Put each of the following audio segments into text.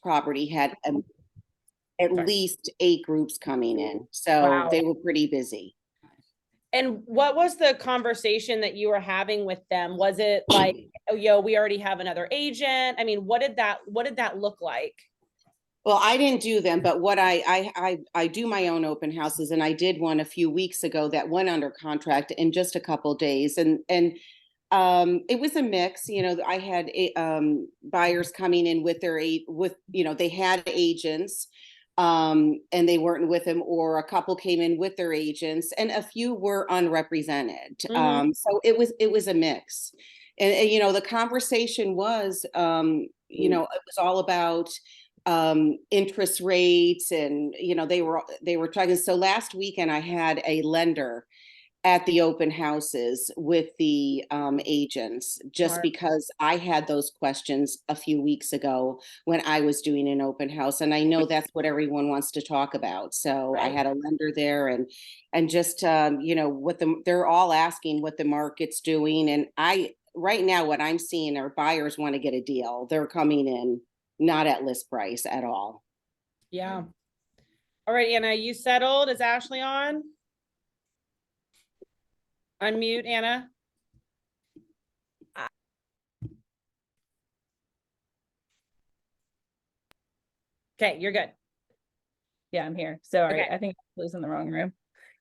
property had at least 8 groups coming in. So Wow. they were pretty busy. And what was the conversation that you were having with them? Was it like, oh, yo, we already have another agent? I mean, what did that look like? Well, I didn't do them, but what I do my own open houses, and I did one a few weeks ago that went under contract in just a couple days, and it was a mix. You know, I had buyers coming in with they had agents, and they weren't with them, or a couple came in with their agents, and a few were unrepresented. So it was a mix, and you know, the conversation was, it was all about interest rates, and you know, they were talking. So last weekend I had a lender at the open houses with the agents, just because I had those questions a few weeks ago when I was doing an open house, and I know that's what everyone wants to talk about. So I had a lender there, and just they're all asking what the market's doing, and right now what I'm seeing are buyers want to get a deal. They're coming in not at list price at all. Yeah. All right, Anna, you settled? Is Ashley on? Unmute, Anna. Okay, you're good. Yeah, I'm here. Sorry, Okay. I think I was in the wrong room.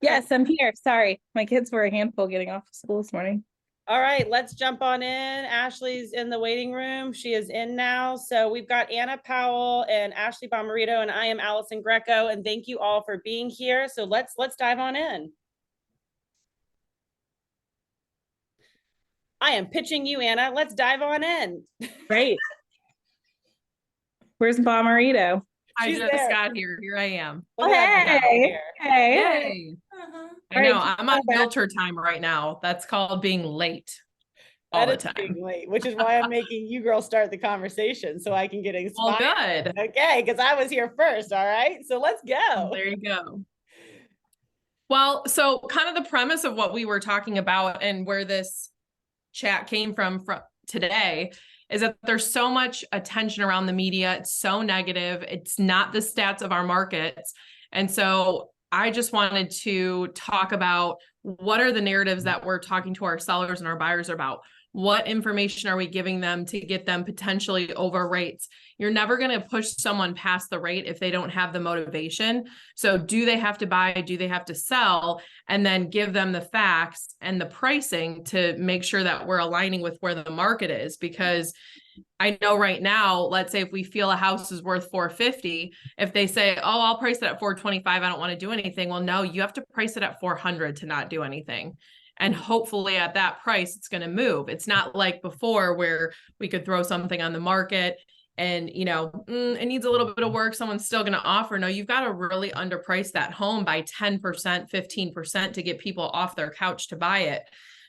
Yes, I'm here. Sorry. My kids were a handful getting off of school this morning. All right, let's jump on in. Ashley's in the waiting room. She is in now. So we've got Anna Powell and Ashley Bomarito, and I am Allison Greco. And thank you all for being here. So let's dive on in. I am pitching you, Anna. Let's dive on in. Great. Where's Bomarito? I just got here. Here I am. Oh, hey. Hey. Yay. I know. I'm on filter time right now. That's called being late all the time. Being late, which is why I'm making you girls start the conversation so I can get inspired. Well, good. Okay, because I was here first. All right. So let's go. There you go. Well, so kind of the premise of what we were talking about and where this chat came from today is that there's so much attention around the media. It's so negative. It's not the stats of our markets. And so I just wanted to talk about what are the narratives that we're talking to our sellers and our buyers about. What information are we giving them to get them potentially over rates? You're never going to push someone past the rate if they don't have the motivation. So do they have to buy? Do they have to sell? And then give them the facts and the pricing to make sure that we're aligning with where the market is. Because I know right now, let's say if we feel a house is worth $450, if they say, oh, I'll price it at $425, I don't want to do anything. Well, no, you have to price it at $400 to not do anything. And hopefully at that price, it's going to move. It's not like before where we could throw something on the market and, it needs a little bit of work. Someone's still going to offer. No, you've got to really underprice that home by 10%, 15% to get people off their couch to buy it.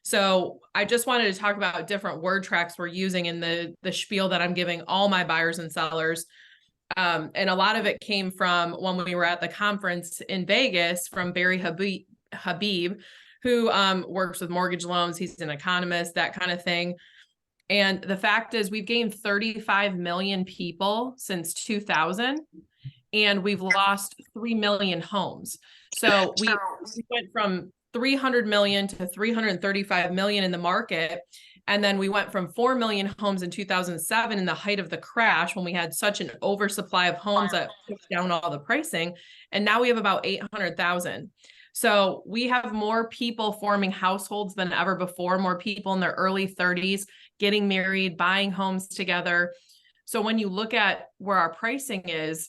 So I just wanted to talk about different word tracks we're using in the spiel that I'm giving all my buyers and sellers. And a lot of it came from when we were at the conference in Vegas from Barry Habib, who works with mortgage loans. He's an economist, that kind of thing. And the fact is we've gained 35 million people since 2000, and we've lost 3 million homes. So we went from 300 million to 335 million in the market. And then we went from 4 million homes in 2007 in the height of the crash when we had such an oversupply of homes that pushed down all the pricing. And now we have about 800,000. So we have more people forming households than ever before, more people in their early 30s, getting married, buying homes together. So when you look at where our pricing is,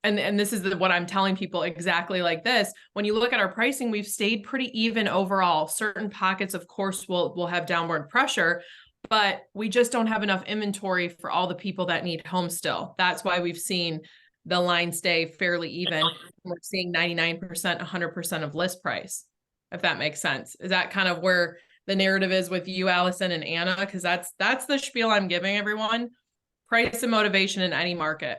and this is what I'm telling people exactly like this, when you look at our pricing, we've stayed pretty even overall. Certain pockets, of course, will have downward pressure, but we just don't have enough inventory for all the people that need homes still. That's why we've seen the line stay fairly even. We're seeing 99%, 100% of list price, if that makes sense. Is that kind of where the narrative is with you, Allison and Anna? Because that's the spiel I'm giving everyone. Price and motivation in any market.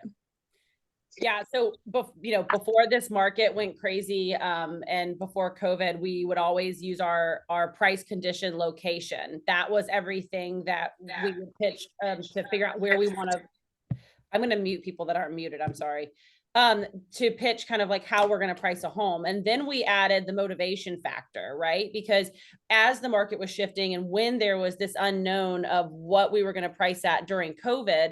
Yeah. So, before this market went crazy, and before COVID, we would always use our price, condition, location. That was everything that we would pitch to figure out where we want to I'm going to mute people that aren't muted. I'm sorry. To pitch kind of like how we're going to price a home. And then we added the motivation factor, right? Because as the market was shifting and when there was this unknown of what we were going to price at during COVID,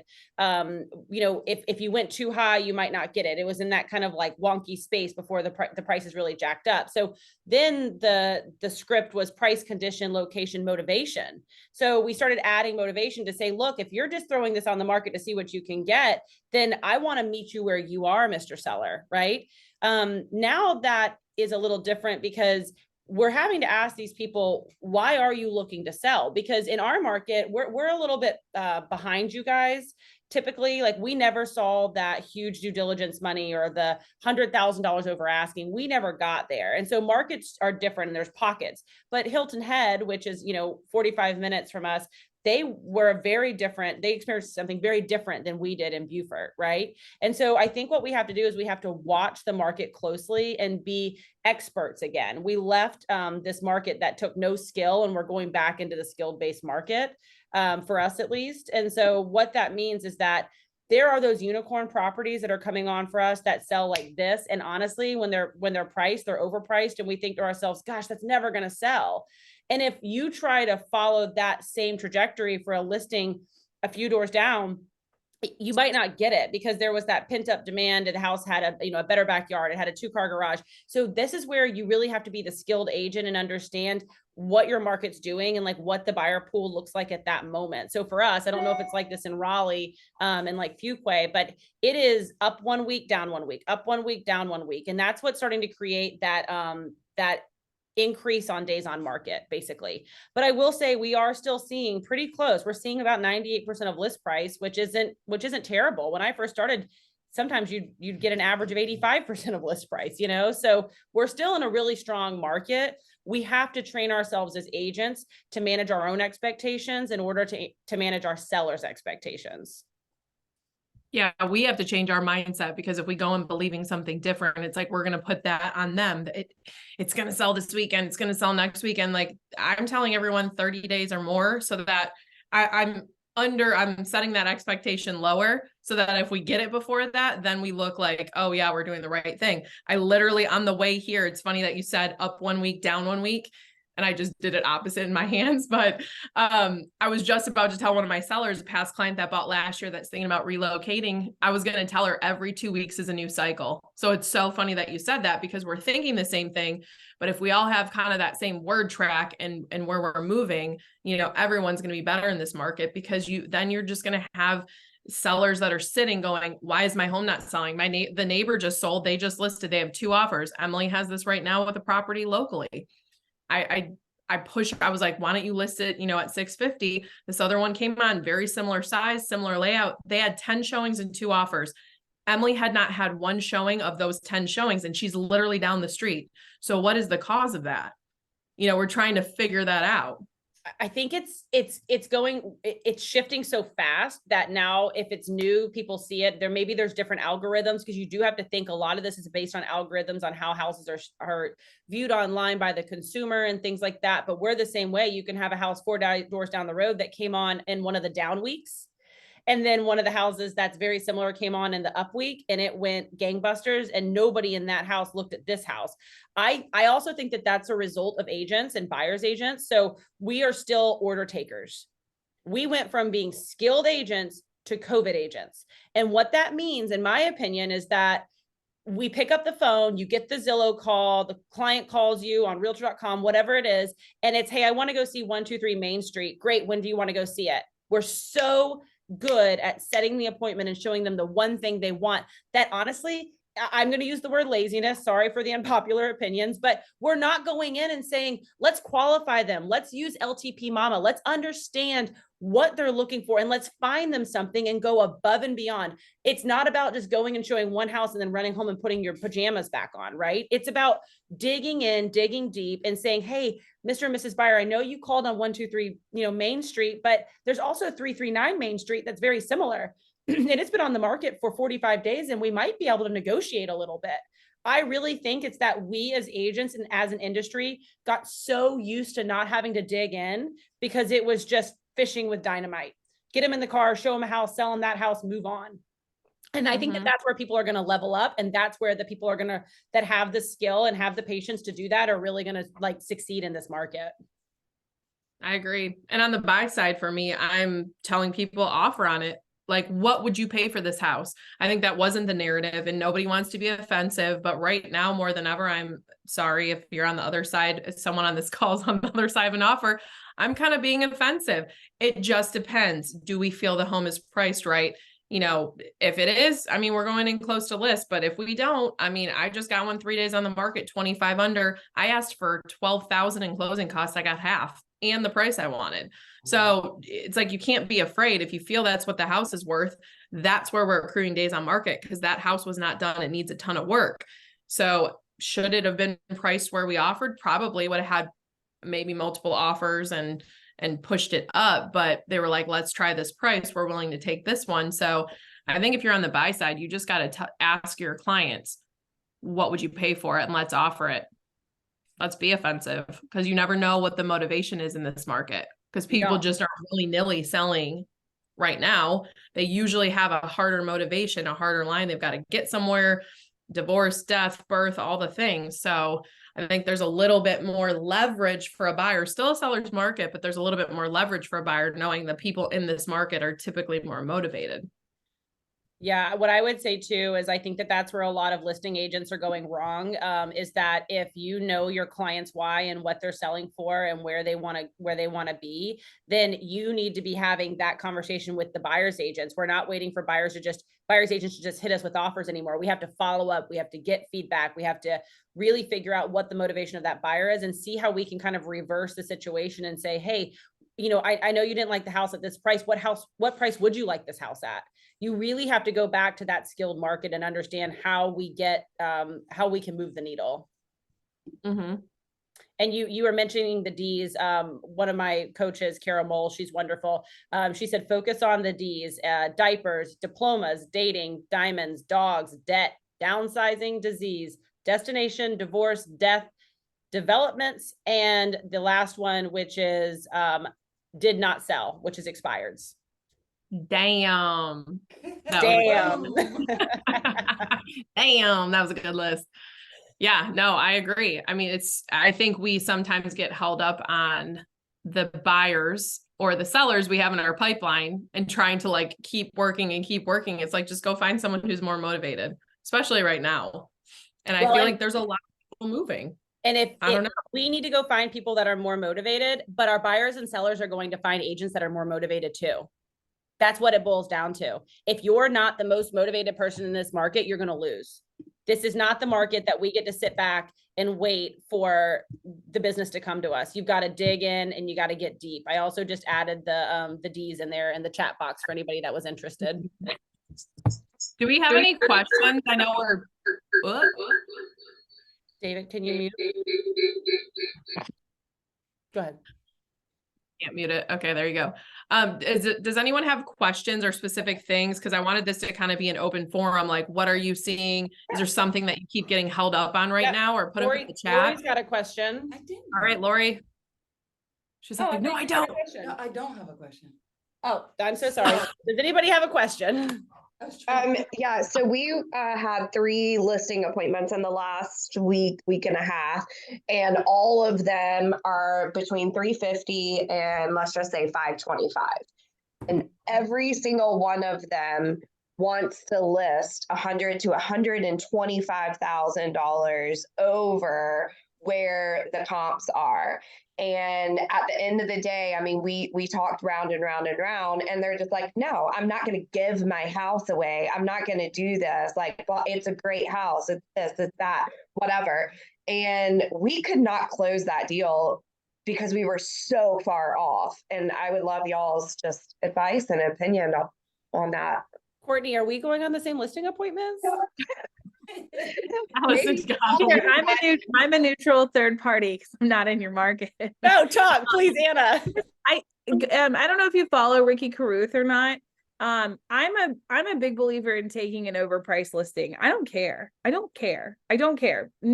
you know, if you went too high, you might not get it. It was in that kind of like wonky space before the prices really jacked up. So then the script was price, condition, location, motivation. So we started adding motivation to say, look, if you're just throwing this on the market to see what you can get, then I want to meet you where you are, Mr. Seller, right? Now that is a little different because we're having to ask these people, why are you looking to sell? Because in our market, we're a little bit behind you guys. Typically, like we never saw that huge due diligence money or the $100,000 over asking. We never got there. And so markets are different and there's pockets. But Hilton Head, which is, you know, 45 minutes from us, they were very different. They experienced something very different than we did in Beaufort, right? And so I think what we have to do is we have to watch the market closely and be experts again. We left this market that took no skill and we're going back into the skilled-based market for us at least. And so what that means is that there are those unicorn properties that are coming on for us that sell like this. And honestly, when they're priced, they're overpriced. And we think to ourselves, gosh, that's never going to sell. And if you try to follow that same trajectory for a listing a few doors down, you might not get it because there was that pent up demand and the house had a better backyard. It had a 2-car garage. So this is where you really have to be the skilled agent and understand what your market's doing and like what the buyer pool looks like at that moment. So for us, I don't know if it's like this in Raleigh and like Fuquay, but it is up 1 week, down 1 week, up 1 week, down 1 week. And that's what's starting to create that that increase on days on market basically. But I will say we are still seeing pretty close. We're seeing about 98% of list price, which isn't terrible. When I first started, sometimes you'd get an average of 85% of list price, you know? So we're still in a really strong market. We have to train ourselves as agents to manage our own expectations in order to manage our sellers' expectations. Yeah, we have to change our mindset because if we go in believing something different, it's like we're going to put that on them. It's going to sell this weekend. It's going to sell next weekend. Like I'm telling everyone 30 days or more so that I'm setting that expectation lower so that if we get it before that, then we look like, oh yeah, we're doing the right thing. I literally on the way here, it's funny that you said up 1 week, down 1 week. And I just did it opposite in my hands. But I was just about to tell one of my sellers, a past client that bought last year that's thinking about relocating. I was going to tell her every 2 weeks is a new cycle. So it's so funny that you said that because we're thinking the same thing. But if we all have kind of that same word track and where we're moving, you know, everyone's going to be better in this market because you're just going to have sellers that are sitting going, why is my home not selling? The neighbor just sold. They just listed. They have 2 offers. Emily has this right now with a property locally. I pushed, I was like, why don't you list it, you know, at 650? This other one came on, very similar size, similar layout. They had 10 showings and 2 offers. Emily had not had 1 showing of those 10 showings and she's literally down the street. So what is the cause of that? You know, we're trying to figure that out. I think it's shifting so fast that now if it's new, people see it. There's different algorithms because you do have to think a lot of this is based on algorithms on how houses are viewed online by the consumer and things like that. But we're the same way. You can have a house 4 doors down the road that came on in one of the down weeks. And then one of the houses that's very similar came on in the up week and it went gangbusters and nobody in that house looked at this house. I also think that that's a result of agents and buyers agents. So we are still order takers. We went from being skilled agents to COVID agents. And what that means, in my opinion, is that we pick up the phone, you get the Zillow call, the client calls you on realtor.com, whatever it is. And it's, hey, I want to go see 123 Main Street. Great. When do you want to go see it? We're so good at setting the appointment and showing them the one thing they want that honestly, I'm going to use the word laziness. Sorry for the unpopular opinions, but we're not going in and saying, let's qualify them. Let's use LTP Mama. Let's understand what they're looking for and let's find them something and go above and beyond. It's not about just going and showing one house and then running home and putting your pajamas back on, right? It's about digging in, digging deep and saying, hey, Mr. and Mrs. Buyer, I know you called on 123, Main Street, but there's also 339 Main Street that's very similar. And it's been on the market for 45 days and we might be able to negotiate a little bit. I really think it's that we as agents and as an industry got so used to not having to dig in because it was just fishing with dynamite. Get them in the car, show them a house, sell them that house, move on. And I think that that's where people are going to level up. And that's where the people are going to, that have the skill and have the patience to do that, are really going to like succeed in this market. I agree. And on the buy side for me, I'm telling people offer on it. Like, what would you pay for this house? I think that wasn't the narrative, and nobody wants to be offensive, but right now more than ever, I'm sorry if you're on the other side, if someone on this call is on the other side of an offer, I'm kind of being offensive. It just depends. Do we feel the home is priced right? You know, if it is, I mean, we're going in close to list, but if we don't, I mean, I just got one 3 days on the market, 25 under. I asked for 12,000 in closing costs. I got half and the price I wanted. So it's like, you can't be afraid. If you feel that's what the house is worth, that's where we're accruing days on market, because that house was not done. It needs a ton of work. So should it have been priced where we offered? Probably would have had maybe multiple offers and pushed it up, but they were like, let's try this price. We're willing to take this one. So I think if you're on the buy side, you just got to ask your clients, what would you pay for it? And let's offer it. Let's be offensive, because you never know what the motivation is in this market, because people just are willy-nilly selling right now. They usually have a harder motivation, a harder line. They've got to get somewhere, divorce, death, birth, all the things. So I think there's a little bit more leverage for a buyer, still a seller's market, but there's a little bit more leverage for a buyer, knowing the people in this market are typically more motivated. Yeah, what I would say too is I think that that's where a lot of listing agents are going wrong. Is that if you know your client's why and what they're selling for and where they want to be, then you need to be having that conversation with the buyer's agents. We're not waiting for buyer's agents to just hit us with offers anymore. We have to follow up. We have to get feedback. We have to really figure out what the motivation of that buyer is and see how we can kind of reverse the situation and say, hey, you know, I know you didn't like the house at this price. What price would you like this house at? You really have to go back to that skilled market and understand how we can move the needle. Mm-hmm. And you were mentioning the D's. One of my coaches, Kara Mole, she's wonderful. She said, focus on the D's, diapers, diplomas, dating, diamonds, dogs, debt, downsizing, disease, destination, divorce, death, developments, and the last one, which is did not sell, which is expireds. Damn. Damn. Damn, that was a good list. Yeah, no, I agree. I mean, I think we sometimes get held up on the buyers or the sellers we have in our pipeline and trying to like keep working and keep working. It's like, just go find someone who's more motivated, especially right now. And I feel like there's a lot of people moving. And if don't know. we need to go find people that are more motivated, but our buyers and sellers are going to find agents that are more motivated too. That's what it boils down to. If you're not the most motivated person in this market, you're going to lose. This is not the market that we get to sit back and wait for the business to come to us. You've got to dig in and you got to get deep. I also just added the D's in there in the chat box for anybody that was interested. Do we have any questions? I know we're... David, can you mute? Go ahead. Can't mute it. Okay, there you go. Does anyone have questions or specific things? Because I wanted this to kind of be an open forum. Like, what are you seeing? Is there something that you keep getting held up on right now, or put it in the chat? Lori's got a question. I didn't. All right, Lori. She's like, no, I don't. No, I don't have a question. Oh, I'm so sorry. Does anybody have a question? Yeah, so we had 3 listing appointments in the last week and a half, and all of them are between $350 and let's just say $525. And every single one of them wants to list $100,000 to $125,000 over where the comps are. And at the end of the day, I mean, we talked round and round and round, and they're just like, no, I'm not going to give my house away. I'm not going to do this. Like, well, it's a great house. It's this, it's that, whatever. And we could not close that deal because we were so far off. And I would love y'all's just advice and opinion on that. Courtney, are we going on the same listing appointments? I'm a neutral third party because I'm not in your market. No, talk, please, Anna. I don't know if you follow Ricky Carruth or not. I'm a big believer in taking an overpriced listing. I don't care.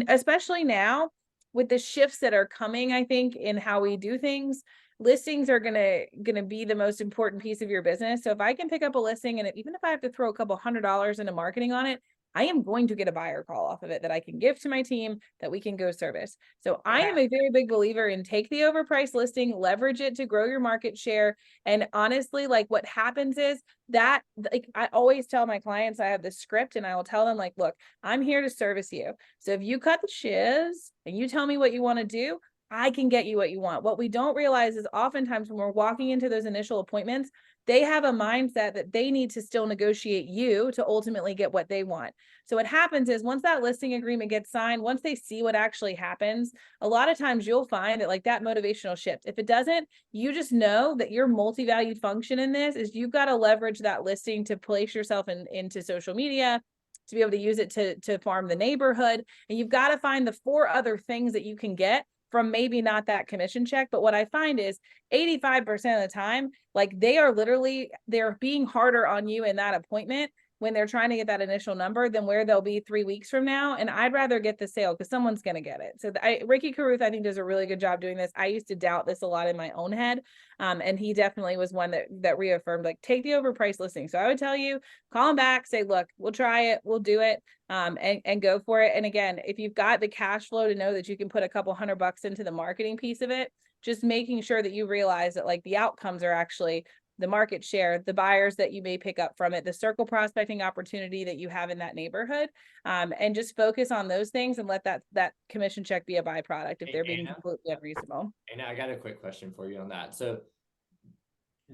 Especially now with the shifts that are coming, I think, in how we do things. listings are gonna be the most important piece of your business. So if I can pick up a listing, and even if I have to throw a couple $100 into marketing on it, I am going to get a buyer call off of it that I can give to my team that we can go service. So I am a very big believer in take the overpriced listing, leverage it to grow your market share. And honestly, like what happens is that, like I always tell my clients, I have this script and I will tell them like, look, I'm here to service you. So if you cut the shiz and you tell me what you want to do, I can get you what you want. What we don't realize is oftentimes when we're walking into those initial appointments, they have a mindset that they need to still negotiate you to ultimately get what they want. So what happens is once that listing agreement gets signed, once they see what actually happens, a lot of times you'll find that like that motivational shift. If it doesn't, you just know that your multi-valued function in this is you've got to leverage that listing to place yourself into social media, to be able to use it to farm the neighborhood. And you've got to find the 4 other things that you can get from maybe not that commission check. But what I find is 85% of the time, like they're being harder on you in that appointment when they're trying to get that initial number than where they'll be 3 weeks from now. And I'd rather get the sale because someone's going to get it. So Ricky Caruth, I think, does a really good job doing this. I used to doubt this a lot in my own head. And he definitely was one that reaffirmed, like, take the overpriced listing. So I would tell you, call him back, say, look, we'll try it, we'll do it, and go for it. And again, if you've got the cash flow to know that you can put a couple $100 into the marketing piece of it, just making sure that you realize that like the outcomes are actually the market share, the buyers that you may pick up from it, the circle prospecting opportunity that you have in that neighborhood, and just focus on those things and let that commission check be a byproduct if they're being completely unreasonable. And I got a quick question for you on that. So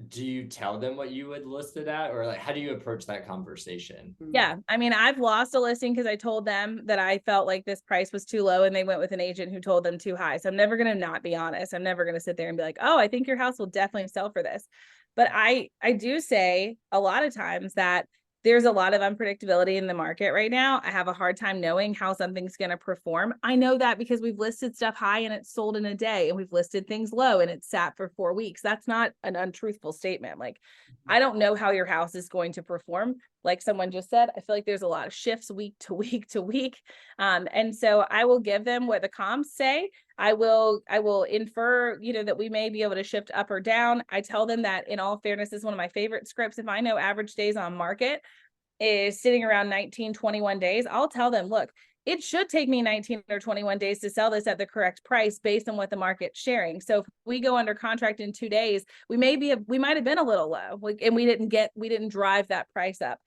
do you tell them what you would list it at, or like how do you approach that conversation? Yeah, I mean, I've lost a listing because I told them that I felt like this price was too low and they went with an agent who told them too high. So I'm never going to not be honest. I'm never going to sit there and be like, oh, I think your house will definitely sell for this. But I do say a lot of times that there's a lot of unpredictability in the market right now. I have a hard time knowing how something's going to perform. I know that because we've listed stuff high and it's sold in a day, and we've listed things low and it's sat for 4 weeks. That's not an untruthful statement. Like, I don't know how your house is going to perform. Like someone just said, I feel like there's a lot of shifts week to week to week. And so I will give them what the comps say. I will infer, that we may be able to shift up or down. I tell them that, in all fairness, this is one of my favorite scripts. If I know average days on market is sitting around 19, 21 days, I'll tell them, look, it should take me 19 or 21 days to sell this at the correct price based on what the market's sharing. So if we go under contract in 2 days, we might have been a little low, and we didn't drive that price up.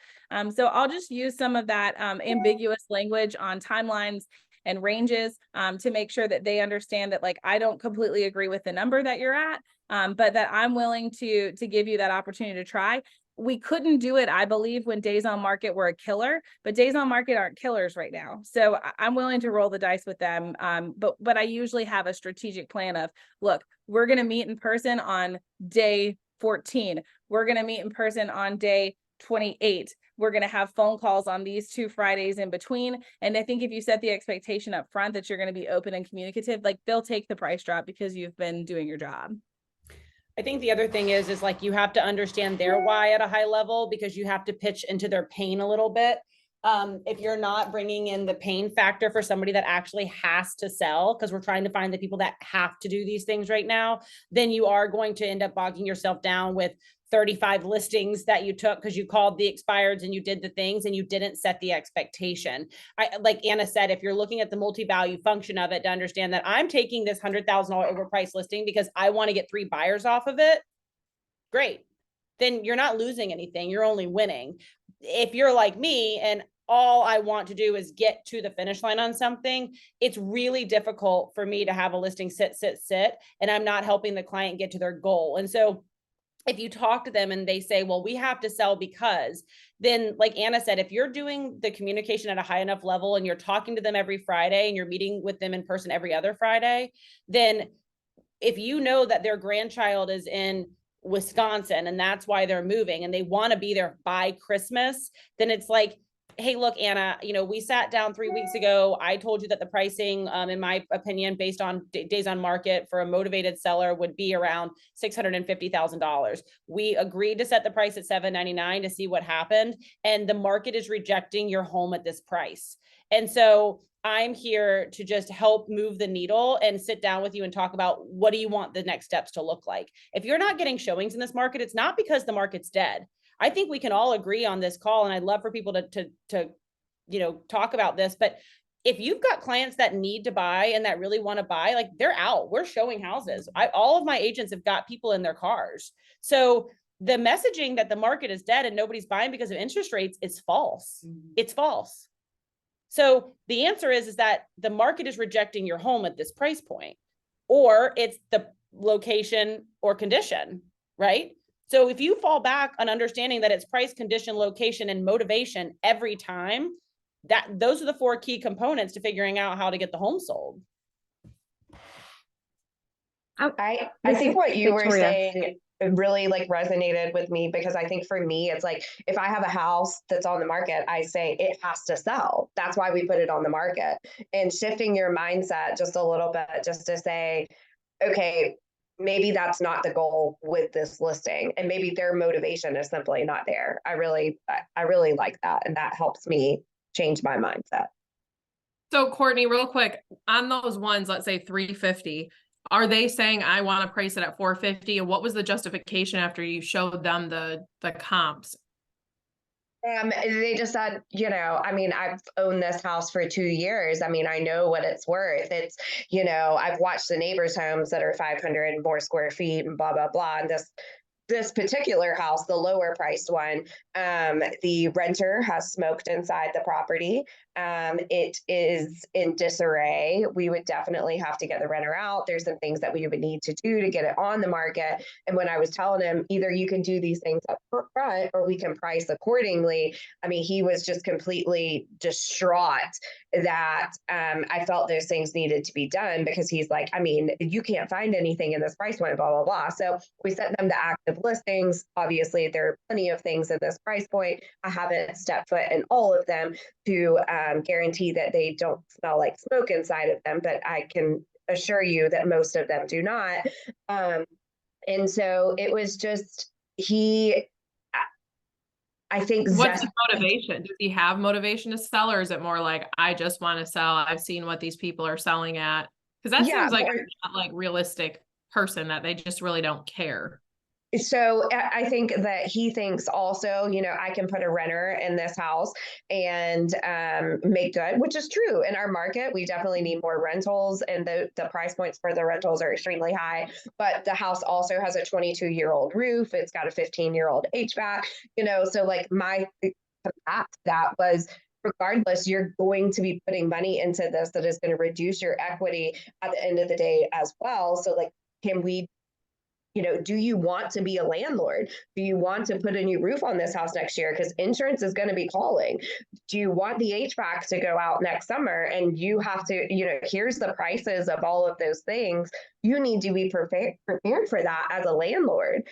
So I'll just use some of that ambiguous language on timelines and ranges to make sure that they understand that, like, I don't completely agree with the number that you're at, but that I'm willing to give you that opportunity to try. We couldn't do it, I believe, when days on market were a killer, but days on market aren't killers right now. So I'm willing to roll the dice with them. But I usually have a strategic plan of, look, we're going to meet in person on day 14. We're going to meet in person on day 28. We're going to have phone calls on these 2 Fridays in between. And I think if you set the expectation up front that you're going to be open and communicative, like, they'll take the price drop because you've been doing your job. I think the other thing is like, you have to understand their why at a high level, because you have to pitch into their pain a little bit. If you're not bringing in the pain factor for somebody that actually has to sell, because we're trying to find the people that have to do these things right now, then you are going to end up bogging yourself down with 35 listings that you took because you called the expireds and you did the things and you didn't set the expectation. Like Anna said, if you're looking at the multi-value function of it, to understand that I'm taking this $100,000 overpriced listing because I want to get 3 buyers off of it, great. Then you're not losing anything. You're only winning. If you're like me and all I want to do is get to the finish line on something, it's really difficult for me to have a listing sit, and I'm not helping the client get to their goal. And so if you talk to them and they say, well, we have to sell because, then like Anna said, if you're doing the communication at a high enough level and you're talking to them every Friday and you're meeting with them in person every other Friday, then if you know that their grandchild is in Wisconsin and that's why they're moving and they want to be there by Christmas, then it's like, hey, look, Anna, we sat down 3 weeks ago. I told you that the pricing, in my opinion, based on days on market for a motivated seller would be around $650,000. We agreed to set the price at $799 to see what happened. And the market is rejecting your home at this price. And so I'm here to just help move the needle and sit down with you and talk about what do you want the next steps to look like. If you're not getting showings in this market, it's not because the market's dead. I think we can all agree on this call, and I'd love for people to talk about this. But if you've got clients that need to buy and that really want to buy, like, they're out. We're showing houses. All of my agents have got people in their cars. So the messaging that the market is dead and nobody's buying because of interest rates is false. It's false. So the answer is that the market is rejecting your home at this price point, or it's the location or condition, right? So if you fall back on understanding that it's price, condition, location, and motivation every time, those are the 4 key components to figuring out how to get the home sold. I think what you were saying really like resonated with me, because I think for me, it's like, if I have a house that's on the market, I say it has to sell. That's why we put it on the market. And shifting your mindset just a little bit, just to say, okay, maybe that's not the goal with this listing, and maybe their motivation is simply not there. I really like that, and that helps me change my mindset. So Courtney, real quick, on those ones, let's say 350, are they saying I want to price it at 450? And what was the justification after you showed them the comps? They just said, I mean, I've owned this house for 2 years. I mean, I know what it's worth. It's, I've watched the neighbors' homes that are 500 and more square feet and blah, blah, blah. And this particular house, the lower priced one, the renter has smoked inside the property. It is in disarray. We would definitely have to get the renter out. There's some things that we would need to do to get it on the market. And when I was telling him, either you can do these things up front or we can price accordingly, I mean, he was just completely distraught that I felt those things needed to be done, because he's like, I mean, you can't find anything in this price point, blah, blah, blah. So we sent them to active listings. Obviously, there are plenty of things at this price point. I haven't stepped foot in all of them to guarantee that they don't smell like smoke inside of them, but I can assure you that most of them do not. And so it was just, I think. What's his motivation? Does he have motivation to sell, or is it more like, I just want to sell? I've seen what these people are selling at. Because that seems like a not like realistic person, that they just really don't care. So I think that he thinks also, I can put a renter in this house and make good, which is true. In our market, we definitely need more rentals, and the price points for the rentals are extremely high. But the house also has a 22-year-old roof. It's got a 15-year-old HVAC, so like my that was, regardless, you're going to be putting money into this that is going to reduce your equity at the end of the day as well. So like, can we, do you want to be a landlord? Do you want to put a new roof on this house next year? Because insurance is going to be calling. Do you want the HVAC to go out next summer? And you have to, here's the prices of all of those things. You need to be prepared for that as a landlord,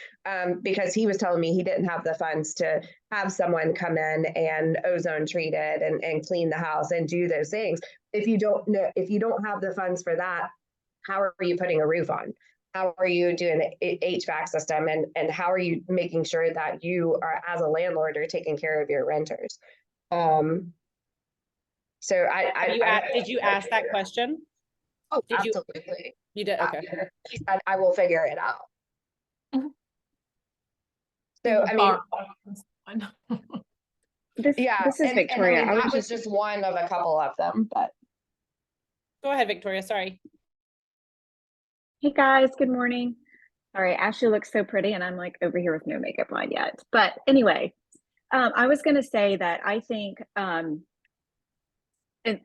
because he was telling me he didn't have the funds to have someone come in and ozone treat it and clean the house and do those things. If you don't have the funds for that, how are you putting a roof on? How are you doing an HVAC system? And how are you making sure that you are, as a landlord, are taking care of your renters? So did you ask that question? Oh, absolutely. You did? Okay. He said, I will figure it out. Mm-hmm. So, I mean, this is Victoria. And I mean, that was just one of a couple of them, but. Go ahead, Victoria. Sorry. Hey guys, good morning. Sorry, Ashley looks so pretty and I'm like over here with no makeup on yet. But anyway, I was going to say that I think at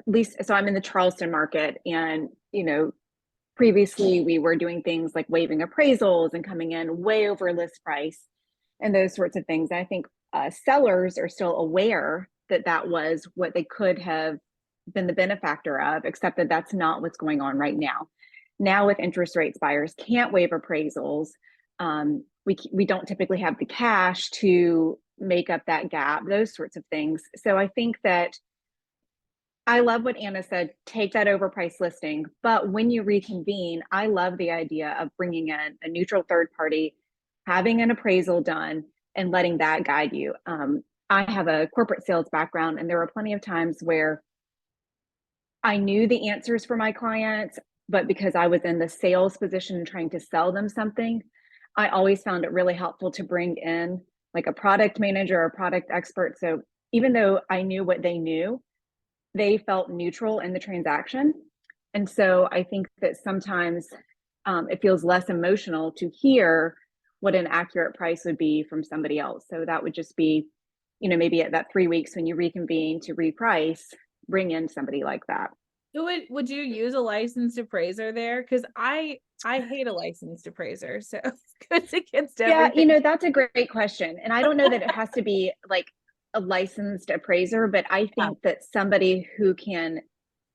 least, so I'm in the Charleston market, and previously we were doing things like waiving appraisals and coming in way over list price and those sorts of things. And I think sellers are still aware that that was what they could have been the benefactor of, except that that's not what's going on right now. Now with interest rates, buyers can't waive appraisals. We don't typically have the cash to make up that gap, those sorts of things. So I think that I love what Anna said, take that overpriced listing. But when you reconvene, I love the idea of bringing in a neutral third party, having an appraisal done, and letting that guide you. I have a corporate sales background, and there were plenty of times where I knew the answers for my clients, but because I was in the sales position trying to sell them something, I always found it really helpful to bring in like a product manager or a product expert. So even though I knew what they knew, they felt neutral in the transaction. And so I think that sometimes it feels less emotional to hear what an accurate price would be from somebody else. So that would just be, you know, maybe at that 3 weeks when you reconvene to reprice, bring in somebody like that. Would you use a licensed appraiser there? Because I hate a licensed appraiser, so it's against Yeah, everything. you know, that's a great question. And I don't know that it has to be like a licensed appraiser, but I think that somebody who can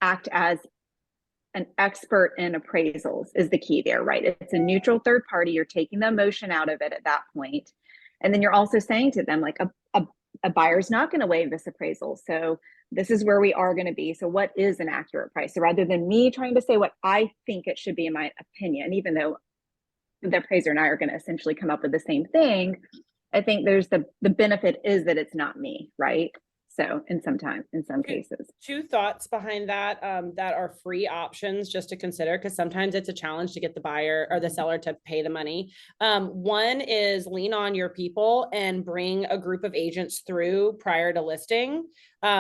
act as an expert in appraisals is the key there, right? It's a neutral third party. You're taking the emotion out of it at that point. And then you're also saying to them, like, a buyer's not going to waive this appraisal. So this is where we are going to be. So what is an accurate price? So rather than me trying to say what I think it should be in my opinion, even though the appraiser and I are going to essentially come up with the same thing, I think there's the benefit is that it's not me, right? So in some cases. Two thoughts behind that that are free options just to consider, because sometimes it's a challenge to get the buyer or the seller to pay the money. One is lean on your people and bring a group of agents through prior to listing.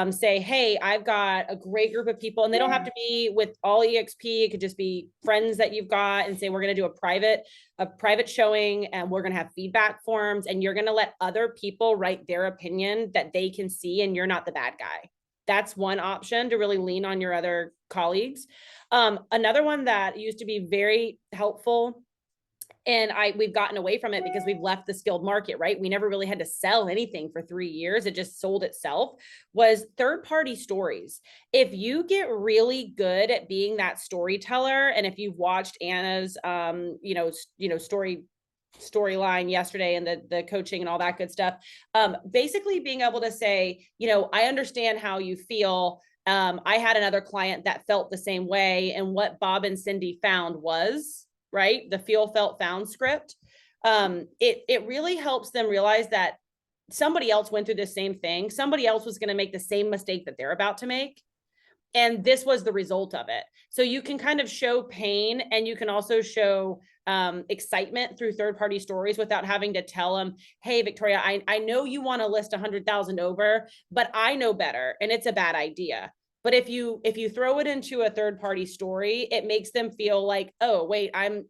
Say, hey, I've got a great group of people, and they don't have to be with all EXP. It could just be friends that you've got, and say, we're going to do a private showing, and we're going to have feedback forms, and you're going to let other people write their opinion that they can see, and you're not the bad guy. That's one option to really lean on your other colleagues. Another one that used to be very helpful, and we've gotten away from it because we've left the skilled market, right? We never really had to sell anything for 3 years. It just sold itself, was third-party stories. If you get really good at being that storyteller, and if you've watched Anna's, storyline yesterday and the coaching and all that good stuff, basically being able to say, I understand how you feel. I had another client that felt the same way. And what Bob and Cindy found was, right, the feel, felt, found script. It really helps them realize that somebody else went through the same thing. Somebody else was going to make the same mistake that they're about to make. And this was the result of it. So you can kind of show pain, and you can also show excitement through third-party stories without having to tell them, hey, Victoria, I know you want to list 100,000 over, but I know better, and it's a bad idea. But if you throw it into a third-party story, it makes them feel like, oh, wait, I'm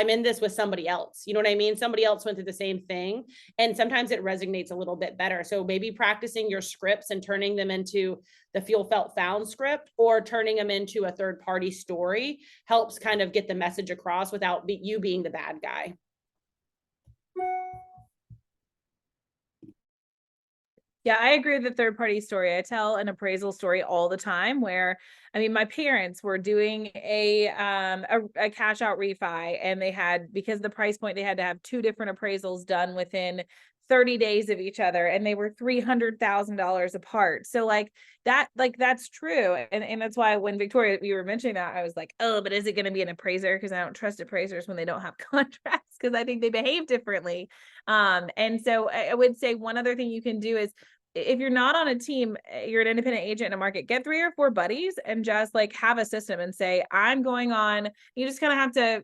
in this with somebody else. You know what I mean? Somebody else went through the same thing. And sometimes it resonates a little bit better. So maybe practicing your scripts and turning them into the feel, felt, found script, or turning them into a third party story helps kind of get the message across without you being the bad guy. Yeah, I agree with the third party story. I tell an appraisal story all the time where, my parents were doing a cash out refi, and they had, because of the price point, they had to have 2 different appraisals done within 30 days of each other, and they were $300,000 apart. So that's true. And that's why when Victoria, you were mentioning that, I was like, oh, but is it going to be an appraiser? Because I don't trust appraisers when they don't have contracts, because I think they behave differently. And so I would say one other thing you can do is, if you're not on a team, you're an independent agent in a market, get 3 or 4 buddies and just have a system and say, I'm going on. You just kind of have to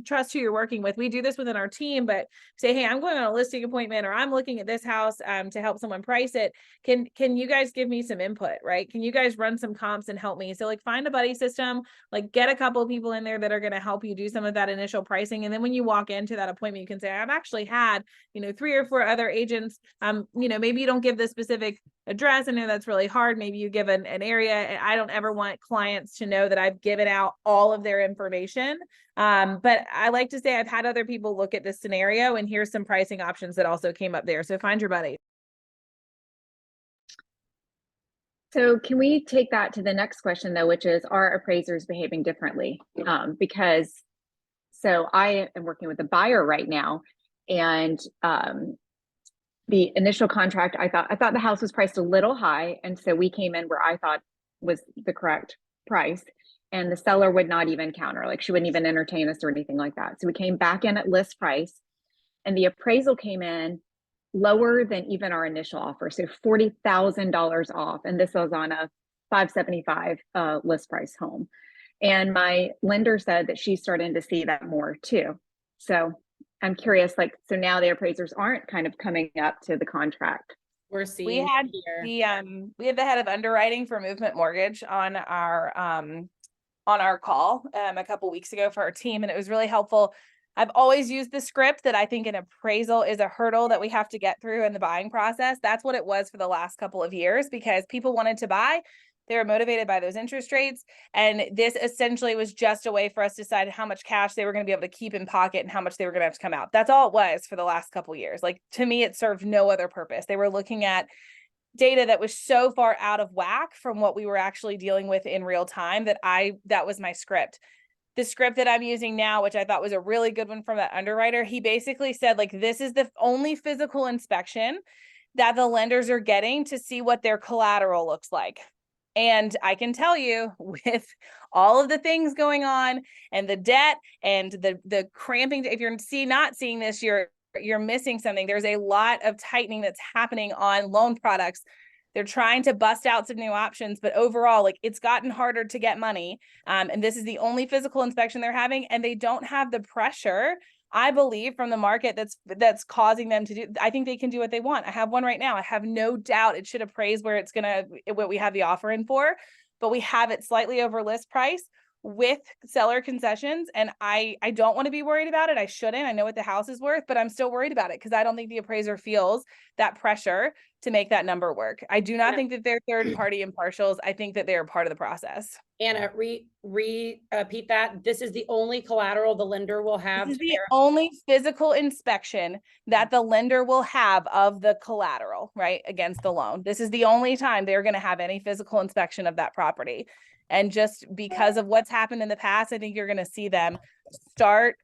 trust who you're working with. We do this within our team, but say, hey, I'm going on a listing appointment, or I'm looking at this house to help someone price it. Can you guys give me some input, right? Can you guys run some comps and help me? So find a buddy system, get a couple of people in there that are going to help you do some of that initial pricing. And then when you walk into that appointment, you can say, I've actually had, 3 or 4 other agents. Maybe you don't give the specific address. I know that's really hard. Maybe you give an area. I don't ever want clients to know that I've given out all of their information. But I like to say I've had other people look at this scenario, and here's some pricing options that also came up there. So find your buddy. So can we take that to the next question though, which is, are appraisers behaving differently? Because I am working with a buyer right now, and the initial contract, I thought the house was priced a little high. And so we came in where I thought was the correct price. And the seller would not even counter, like she wouldn't even entertain us or anything like that. So we came back in at list price, and the appraisal came in lower than even our initial offer. So $40,000 off. And this was on a 575 list price home. And my lender said that she's starting to see that more too. So I'm curious, like, so now the appraisers aren't kind of coming up to the contract. We're We seeing had here. we had the head of underwriting for Movement Mortgage on our call a couple weeks ago for our team, and it was really helpful. I've always used the script that I think an appraisal is a hurdle that we have to get through in the buying process. That's what it was for the last couple of years, because people wanted to buy. They were motivated by those interest rates. And this essentially was just a way for us to decide how much cash they were going to be able to keep in pocket and how much they were going to have to come out. That's all it was for the last couple of years. Like, to me, it served no other purpose. They were looking at data that was so far out of whack from what we were actually dealing with in real time that was my script. The script that I'm using now, which I thought was a really good one from that underwriter, he basically said, like, this is the only physical inspection that the lenders are getting to see what their collateral looks like. And I can tell you, with all of the things going on and the debt and the cramping, if you're not seeing this, you're missing something. There's a lot of tightening that's happening on loan products. They're trying to bust out some new options, but overall, like, it's gotten harder to get money. And this is the only physical inspection they're having, and they don't have the pressure, I believe, from the market that's causing them to do. I think they can do what they want. I have one right now. I have no doubt it should appraise where what we have the offer in for, but we have it slightly over list price with seller concessions. And I don't want to be worried about it. I shouldn't. I know what the house is worth, but I'm still worried about it because I don't think the appraiser feels that pressure to make that number work. I do not think that they're third party impartials. I think that they are part of the process. Anna, repeat that. This is the only collateral the lender will have. This is the only physical inspection that the lender will have of the collateral, right, against the loan. This is the only time they're going to have any physical inspection of that property. And just because of what's happened in the past, I think you're going to see them start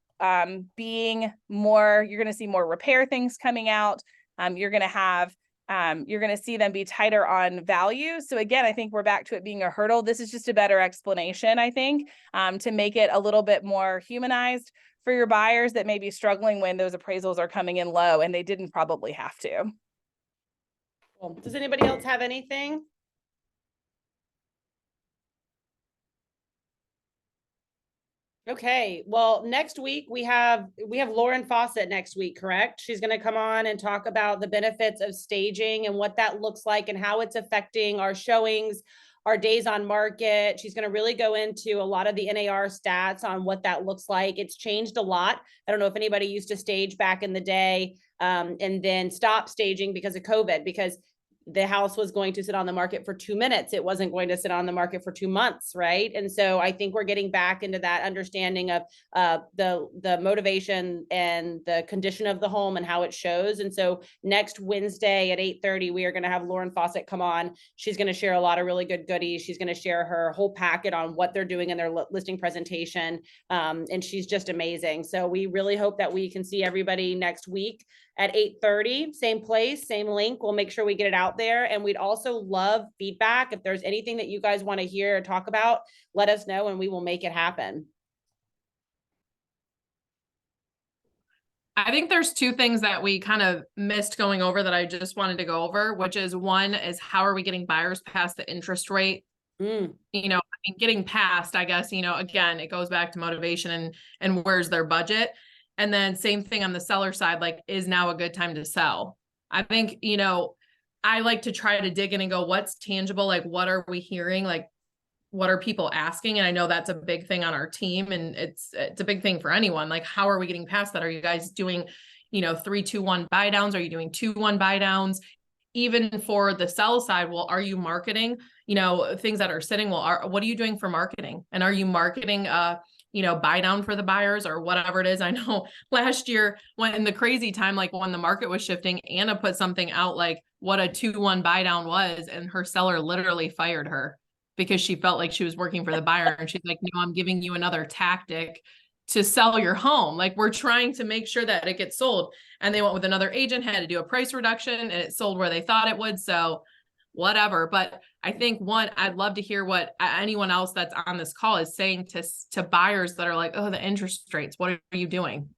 being more, you're going to see more repair things coming out. You're going to see them be tighter on value. So again, I think we're back to it being a hurdle. This is just a better explanation, I think, to make it a little bit more humanized for your buyers that may be struggling when those appraisals are coming in low and they didn't probably have to. Cool. Does anybody else have anything? Okay, well, next week we have Lauren Fawcett next week, correct? She's going to come on and talk about the benefits of staging and what that looks like and how it's affecting our showings, our days on market. She's going to really go into a lot of the NAR stats on what that looks like. It's changed a lot. I don't know if anybody used to stage back in the day and then stop staging because of COVID, because the house was going to sit on the market for 2 minutes. It wasn't going to sit on the market for 2 months, right? And so I think we're getting back into that understanding of the motivation and the condition of the home and how it shows. And so next Wednesday at 8:30, we are going to have Lauren Fawcett come on. She's going to share a lot of really good goodies. She's going to share her whole packet on what they're doing in their listing presentation. And she's just amazing. So we really hope that we can see everybody next week at 8:30, same place, same link. We'll make sure we get it out there. And we'd also love feedback. If there's anything that you guys want to hear or talk about, let us know and we will make it happen. I think there's two things that we kind of missed going over that I just wanted to go over, which is one is how are we getting buyers past the interest rate? Getting past, I guess, again, it goes back to motivation and where's their budget. And then same thing on the seller side, like, is now a good time to sell? I think, I like to try to dig in and go, what's tangible? Like, what are we hearing? Like, what are people asking? And I know that's a big thing on our team, and it's a big thing for anyone. Like, how are we getting past that? Are you guys doing, 3-2-1 buy downs? Are you doing 2-1 buy downs? Even for the sell side, well, are you marketing, things that are sitting? Well, what are you doing for marketing? And are you marketing, buy down for the buyers or whatever it is? I know last year when in the crazy time, like when the market was shifting, Anna put something out like what a 2-1 buy down was, and her seller literally fired her because she felt like she was working for the buyer. And she's like, no, I'm giving you another tactic to sell your home. Like, we're trying to make sure that it gets sold. And they went with another agent, had to do a price reduction, and it sold where they thought it would. So whatever. But I think I'd love to hear what anyone else that's on this call is saying to buyers that are like, oh, the interest rates, what are you doing?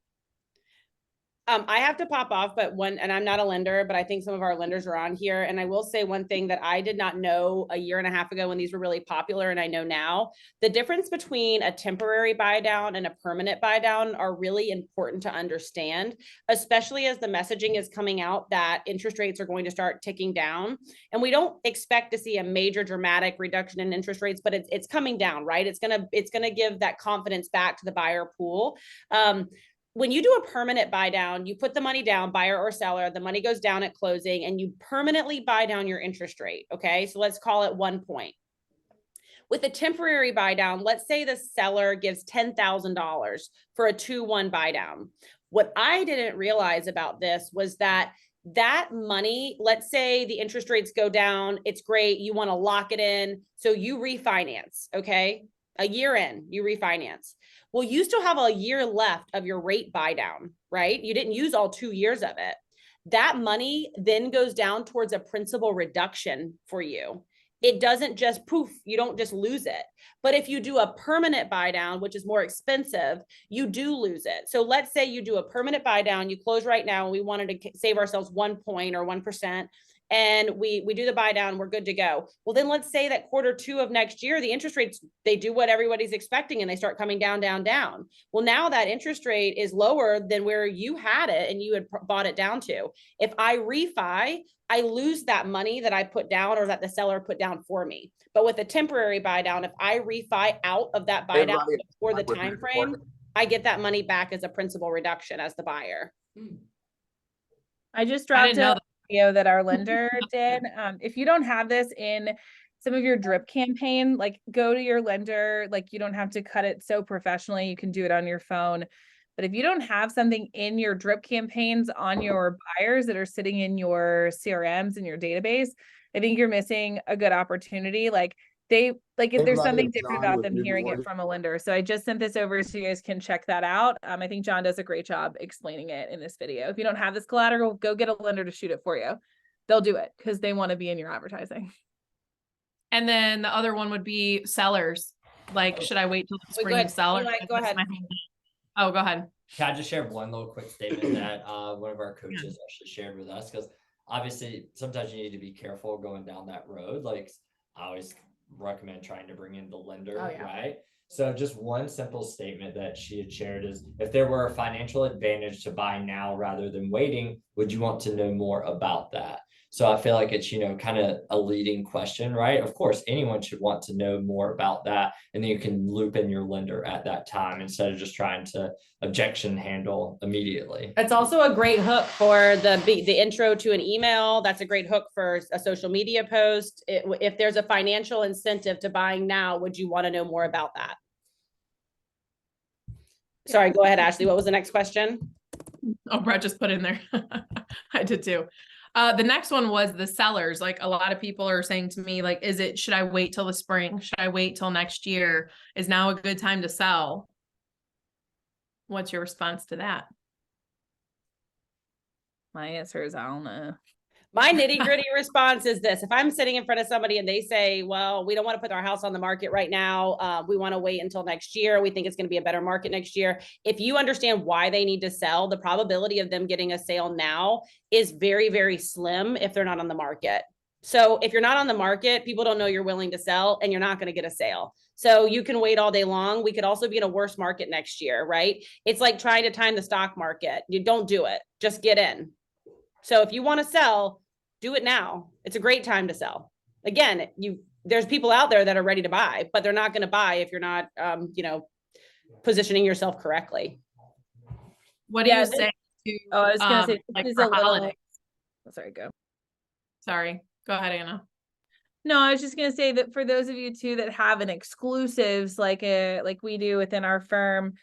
I have to pop off, and I'm not a lender, but I think some of our lenders are on here. And I will say one thing that I did not know a year and a half ago when these were really popular, and I know now, the difference between a temporary buy down and a permanent buy down are really important to understand, especially as the messaging is coming out that interest rates are going to start ticking down. And we don't expect to see a major dramatic reduction in interest rates, but it's coming down, right? It's gonna give that confidence back to the buyer pool. When you do a permanent buy down, you put the money down, buyer or seller, the money goes down at closing, and you permanently buy down your interest rate. Okay. So let's call it 1 point. With a temporary buy down, let's say the seller gives $10,000 for a 2-1 buy down. What I didn't realize about this was that money, let's say the interest rates go down, it's great. You want to lock it in. So you refinance. Okay. A year in, you refinance. Well, you still have a year left of your rate buy down, right? You didn't use all 2 years of it. That money then goes down towards a principal reduction for you. It doesn't just poof, you don't just lose it. But if you do a permanent buy down, which is more expensive, you do lose it. So let's say you do a permanent buy down, you close right now, and we wanted to save ourselves 1 point or 1%. And we do the buy down, we're good to go. Well, then let's say that Q2 of next year, the interest rates, they do what everybody's expecting and they start coming down, down, down. Well, now that interest rate is lower than where you had it and you had bought it down to. If I refi, I lose that money that I put down or that the seller put down for me. But with a temporary buy down, if I refi out of that buy down before the time frame, I get that money back as a principal reduction as the buyer. I just dropped a video that our lender did. If you don't have this in some of your drip campaign, like go to your lender, like you don't have to cut it so professionally. You can do it on your phone. But if you don't have something in your drip campaigns on your buyers that are sitting in your CRMs and your database, I think you're missing a good opportunity. If there's something different about them hearing it from a lender. So I just sent this over so you guys can check that out. I think John does a great job explaining it in this video. If you don't have this collateral, go get a lender to shoot it for you. They'll do it because they want to be in your advertising. And then the other one would be sellers. Like, should I wait till the spring to sell? Go ahead. Oh, go ahead. Can I just share one little quick statement that one of our coaches actually shared with us? Because obviously sometimes you need to be careful going down that road. Like, I always recommend trying to bring in the lender, right? So just one simple statement that she had shared is, if there were a financial advantage to buy now rather than waiting, would you want to know more about that? So I feel like it's, kind of a leading question, right? Of course, anyone should want to know more about that. And then you can loop in your lender at that time instead of just trying to objection handle immediately. It's also a great hook for the intro to an email. That's a great hook for a social media post. If there's a financial incentive to buying now, would you want to know more about that? Sorry, go ahead, Ashley. What was the next question? Oh, Brett just put in there. I did too. The next one was the sellers. Like, a lot of people are saying to me, like, should I wait till the spring? Should I wait till next year? Is now a good time to sell? What's your response to that? My answer is, I don't know. My nitty gritty response is this. If I'm sitting in front of somebody and they say, well, we don't want to put our house on the market right now. We want to wait until next year. We think it's going to be a better market next year. If you understand why they need to sell, the probability of them getting a sale now is very, very slim if they're not on the market. So if you're not on the market, people don't know you're willing to sell and you're not going to get a sale. So you can wait all day long. We could also be in a worse market next year, right? It's like trying to time the stock market. You don't do it. Just get in. So if you want to sell, do it now. It's a great time to sell. Again, there's people out there that are ready to buy, but they're not going to buy if you're not, positioning yourself correctly. What do you say to, I was going to say, like, this is for a little, holidays? sorry, go. Sorry, go ahead, Anna. No, I was just going to say that for those of you too that have an exclusives like we do within our firm,